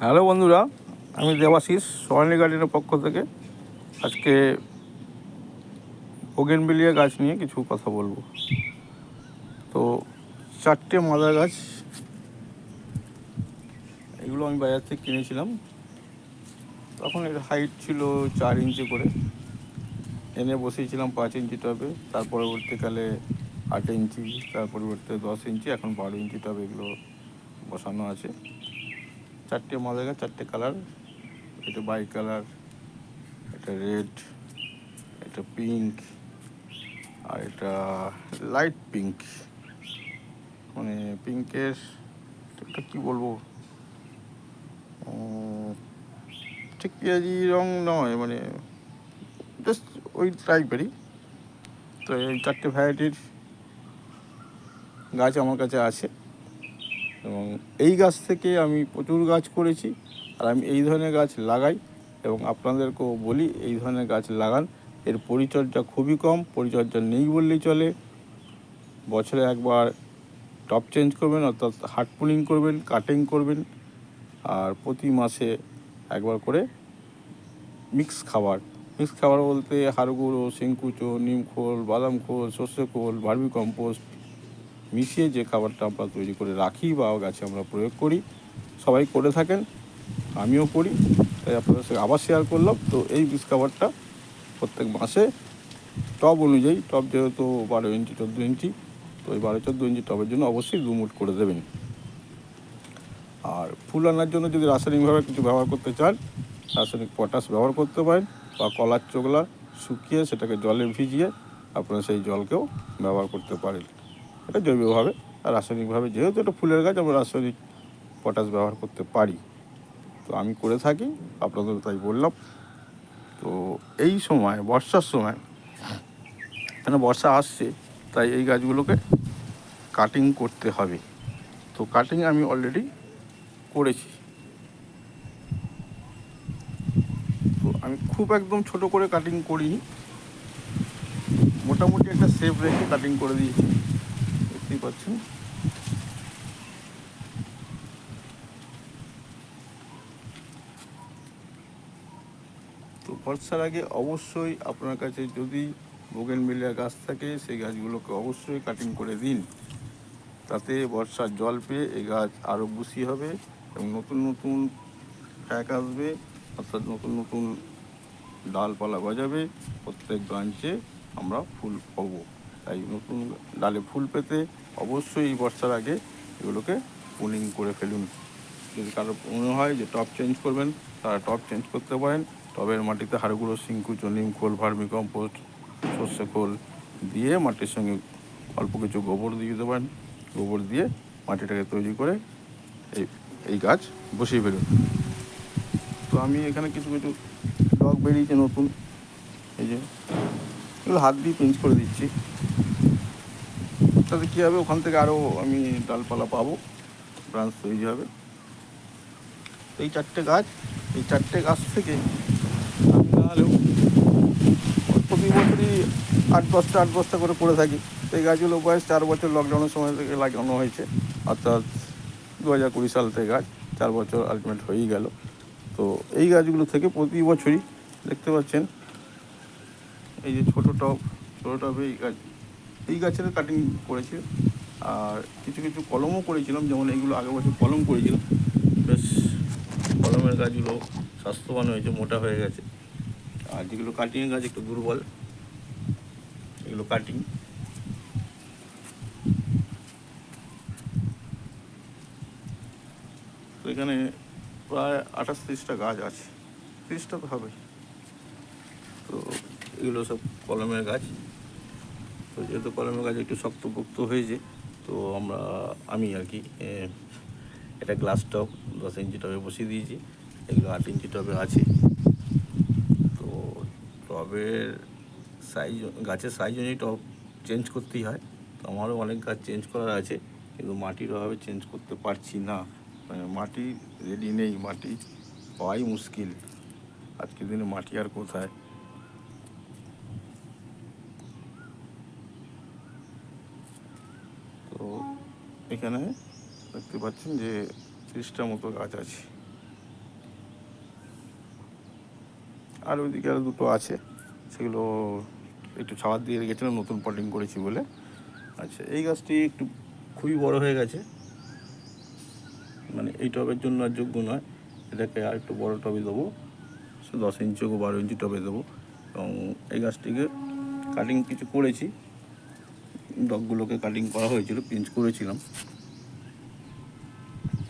Hello বন্ধুরা, আমি দেবাশিস সোনালী গার্ডেনের পক্ষ থেকে আজকে বোগেনভিলিয়া গাছ নিয়ে কিছু কথা বলবো। তো 4টে মাদার গাছ, এগুলো আমি বাজার থেকে কিনেছিলাম। তখন এর হাইট ছিল 4 ইঞ্চি করে, এনে বসিয়েছিলাম 5 ইঞ্চি টবে। তার পরবর্তীকালে 8 ইঞ্চি, তার পরিবর্তে 10 ইঞ্চি, এখন 12 ইঞ্চি টবে এগুলো বসানো আছে। 4টে মাদার গাছ, 4টে কালার। এটা বাই কালার, এটা রেড, এটা পিঙ্ক, আর এটা লাইট পিঙ্ক। মানে পিঙ্কের একটা কী বলবো, ঠিক পেঁয়াজি রং নয়, মানে জাস্ট ওই টাইপেরই। তো এই 4টে ভ্যারাইটির গাছ আমার কাছে আছে, এবং এই গাছ থেকে আমি প্রচুর গাছ করেছি। আর আমি এই ধরনের গাছ লাগাই এবং আপনাদেরকেও বলি এই ধরনের গাছ লাগান। এর পরিচর্যা খুবই কম, পরিচর্যা নেই বললেই চলে। বছরে একবার টপ চেঞ্জ করবেন, অর্থাৎ হার্ড পুলিং করবেন, কাটিং করবেন, আর প্রতি মাসে একবার করে মিক্স খাবার বলতে হাড় গুঁড়ো, শিংকুচো, নিম খোল, বাদাম খোল, সর্ষে খোল, ভার্মি কম্পোস্ট মিশিয়ে যে খাবারটা আমরা তৈরি করে রাখি বা গাছে আমরা প্রয়োগ করি, সবাই করে থাকেন, আমিও করি, তাই আপনাদের সাথে আবার শেয়ার করলাম। তো এই মিক্স খাবারটা প্রত্যেক মাসে টব অনুযায়ী, টব যেহেতু 12 ইঞ্চি 14 ইঞ্চি, তো ওই 12-14 ইঞ্চি টবের জন্য অবশ্যই 2 মুঠ করে দেবেন। আর ফুল আনার জন্য যদি রাসায়নিকভাবে কিছু ব্যবহার করতে চান, রাসায়নিক পটাশ ব্যবহার করতে পারেন, বা কলার চোগলা শুকিয়ে সেটাকে জলে ভিজিয়ে আপনারা সেই জলকেও ব্যবহার করতে পারেন। এটা জৈবভাবে। আর রাসায়নিকভাবে যেহেতু এটা ফুলের গাছ, আমরা রাসায়নিক পটাশ ব্যবহার করতে পারি। তো আমি করে থাকি, আপনাদের তাই বললাম। তো এই সময়, বর্ষার সময়, কেন বর্ষা আসছে, তাই এই গাছগুলোকে কাটিং করতে হবে। তো কাটিং আমি অলরেডি করেছি। তো আমি খুব একদম ছোট করে কাটিং করিনি, মোটামুটি একটা শেপ রেখে কাটিং করে দিয়েছি, দেখতেই পাচ্ছেন। তো বর্ষার আগে অবশ্যই আপনার কাছে যদি বোগেনভিলিয়া গাছ থাকে, সেই গাছগুলোকে অবশ্যই কাটিং করে দিন। তাতে বর্ষার জল পেয়ে এই গাছ আরও বুশি হবে এবং নতুন নতুন ফ্যাক আসবে, অর্থাৎ নতুন নতুন ডালপালা গজাবে। প্রত্যেক ব্রাঞ্চে আমরা ফুল পাবো। তাই নতুন ডালে ফুল পেতে অবশ্যই এই বর্ষার আগে এগুলোকে পুলিং করে ফেলুন। যদি কারো মনে হয় যে টপ চেঞ্জ করবেন, তারা টপ চেঞ্জ করতে পারেন। টবের মাটিতে হাড় গুঁড়ো, শিংকুচো, নিম খোল, ভার্মি কম্পোস্ট, সর্ষে খোল দিয়ে মাটির সঙ্গে অল্প কিছু গোবর দিয়ে দিতে পারেন। গোবর দিয়ে মাটিটাকে তৈরি করে এই এই গাছ বসিয়ে ফেলুন। তো আমি এখানে কিছু কিছু ডগ বেরিয়েছে নতুন, এই যে এগুলো হাত দিয়ে পিঞ্চ করে দিচ্ছি। তাতে কী হবে, ওখান থেকে আরও আমি ডালপালা পাবো, ব্রাঞ্চ তৈরি হবে। এই 4টে গাছ থেকে আমি না হলেও প্রতি বছরই 8-10টা করে করে থাকি। এই গাছগুলো বয়স 4 বছর, লকডাউনের সময় থেকে লাগানো হয়েছে, অর্থাৎ 2020 সাল থেকে গাছ 4 বছর আলটিমেট হয়েই গেল। তো এই গাছগুলো থেকে প্রতি বছরই দেখতে পাচ্ছেন, এই যে ছোটো টবে এই গাছের কাটিং করেছি। আর কিছু কিছু কলমও করেছিলাম, যেমন এইগুলো আগের বছর কলম করেছিলাম। বেশ কলমের গাছগুলো স্বাস্থ্যবান হয়েছে, মোটা হয়ে গেছে। আর যেগুলো কাটিংয়ের গাছ একটু দুর্বল, এগুলো কাটিং। তো এখানে প্রায় 28-30টা গাছ আছে, 30টা তো হবে। তো এগুলো সব কলমের গাছ। তো যেহেতু কলমের গাছ একটু শক্তপোক্ত হয়েছে, তো আমি আর কি এটা গ্লাস টব 10 ইঞ্চি টবে বসিয়ে দিয়েছি। এগুলো 8 ইঞ্চি টবে আছে। তো টবের সাইজ, গাছের সাইজ অনুযায়ী টব চেঞ্জ করতেই হয়। তো আমারও অনেক গাছ চেঞ্জ করার আছে, কিন্তু মাটির অভাবে চেঞ্জ করতে পারছি না। মানে মাটি রেডি নেই, মাটি পাওয়াই মুশকিল আজকের দিনে। মাটি আর কোথায়। তো এখানে দেখতে পাচ্ছেন যে 30টা মতো গাছ আছে। আর ওইদিকে আরও দুটো আছে, সেগুলো একটু ছাওয়ার দিয়ে রেখেছিলাম নতুন পটিং করেছি বলে। আচ্ছা, এই গাছটি একটু খুবই বড় হয়ে গেছে, মানে এই টবের জন্য আর যোগ্য নয়। এটাকে আর একটু বড়ো টবে দেবো, 10 ইঞ্চি ও 12 ইঞ্চি টবে দেবো। এবং এই গাছটিকে কাটিং কিছু করেছি, ডগগুলোকে কাটিং করা হয়েছিল, পিঞ্চ করেছিলাম,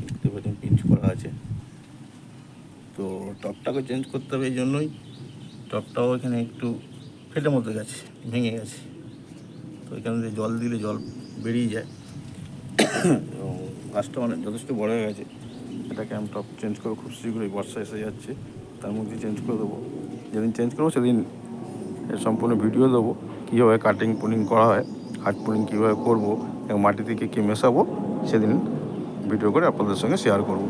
দেখতে পাচ্ছেন পিঞ্চ করা আছে। তো টবটাকে চেঞ্জ করতে হবে, এই জন্যই টবটাও এখানে একটু ফেটে মতো গেছে, ভেঙে গেছে। তো এখানে দিয়ে জল দিলে জল বেরিয়ে যায় এবং গাছটা অনেক যথেষ্ট বড় হয়ে গেছে। এটাকে আমি টপ চেঞ্জ করবো খুব শীঘ্রই, বর্ষা এসে যাচ্ছে, তার মধ্যে চেঞ্জ করে দেবো। যেদিন চেঞ্জ করবো সেদিন এর সম্পূর্ণ ভিডিও দেবো, কীভাবে কাটিং পুলিং করা হয়, হাট পুলিং কীভাবে করবো এবং মাটি থেকে কী মেশাবো, সেদিন ভিডিও করে আপনাদের সঙ্গে শেয়ার করব।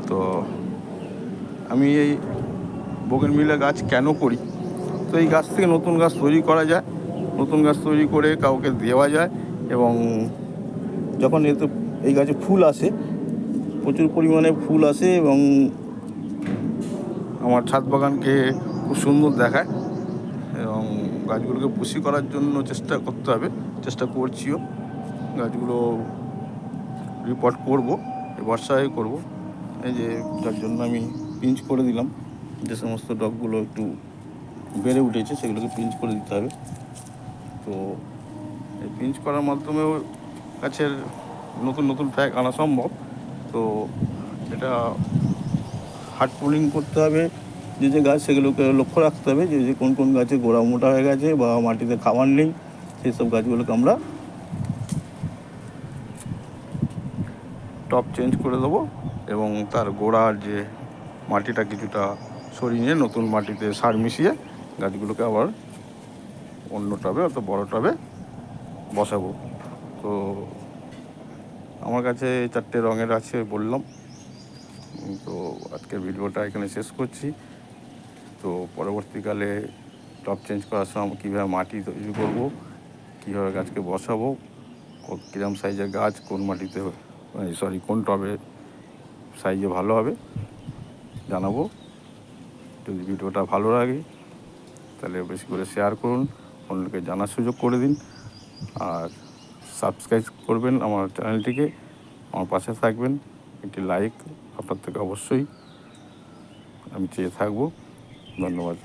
তো আমি এই বোগেনভিলিয়া গাছ কেন করি, তো এই গাছ থেকে নতুন গাছ তৈরি করা যায়, নতুন গাছ তৈরি করে কাউকে দেওয়া যায়। এবং যখন এতে এই গাছে ফুল আসে, প্রচুর পরিমাণে ফুল আসে এবং আমার ছাদ বাগানকে খুব সুন্দর দেখায়। এবং গাছগুলোকে পুষি করার জন্য চেষ্টা করতে হবে, চেষ্টা করছিও। গাছগুলো রিপোর্ট করব, এই বর্ষায় করব। এই যে যার জন্য আমি পিঞ্চ করে দিলাম, যে সমস্ত ডগগুলো একটু বেড়ে উঠেছে সেগুলোকে পিঞ্চ করে দিতে হবে। তো এই পিঞ্চ করার মাধ্যমেও গাছের নতুন নতুন ফ্যাগ আনা সম্ভব। তো এটা হার্ড পুলিং করতে হবে, যে যে গাছ সেগুলোকে লক্ষ্য রাখতে হবে, যে যে কোন কোন গাছে গোড়া মোটা হয়ে গেছে বা মাটিতে খাবার নেই, সেই সব গাছগুলোকে আমরা টপ চেঞ্জ করে দেবো এবং তার গোড়ার যে মাটিটা কিছুটা সরিয়ে নিয়ে নতুন মাটিতে সার মিশিয়ে গাছগুলোকে আবার অন্য টবে অর্থাৎ বড়ো টবে বসাবো। তো আমার কাছে 4টে রঙের আছে বললাম। তো আজকের ভিডিওটা এখানে শেষ করছি। তো পরবর্তীকালে টব চেঞ্জ করার সময় কীভাবে মাটি তৈরি করবো, কীভাবে গাছকে বসাবো, কীরকম সাইজের গাছ কোন মাটিতে কোন টবে সাইজে ভালো হবে জানাবো। যদি ভিডিওটা ভালো লাগে তাহলে বেশি করে শেয়ার করুন, অন্যকে জানার সুযোগ করে দিন। আর সাবস্ক্রাইব করবেন আমার চ্যানেলটিকে, আমার পাশে থাকবেন। একটি লাইক আপনার থেকে অবশ্যই আমি চেয়ে থাকবো। ধন্যবাদ।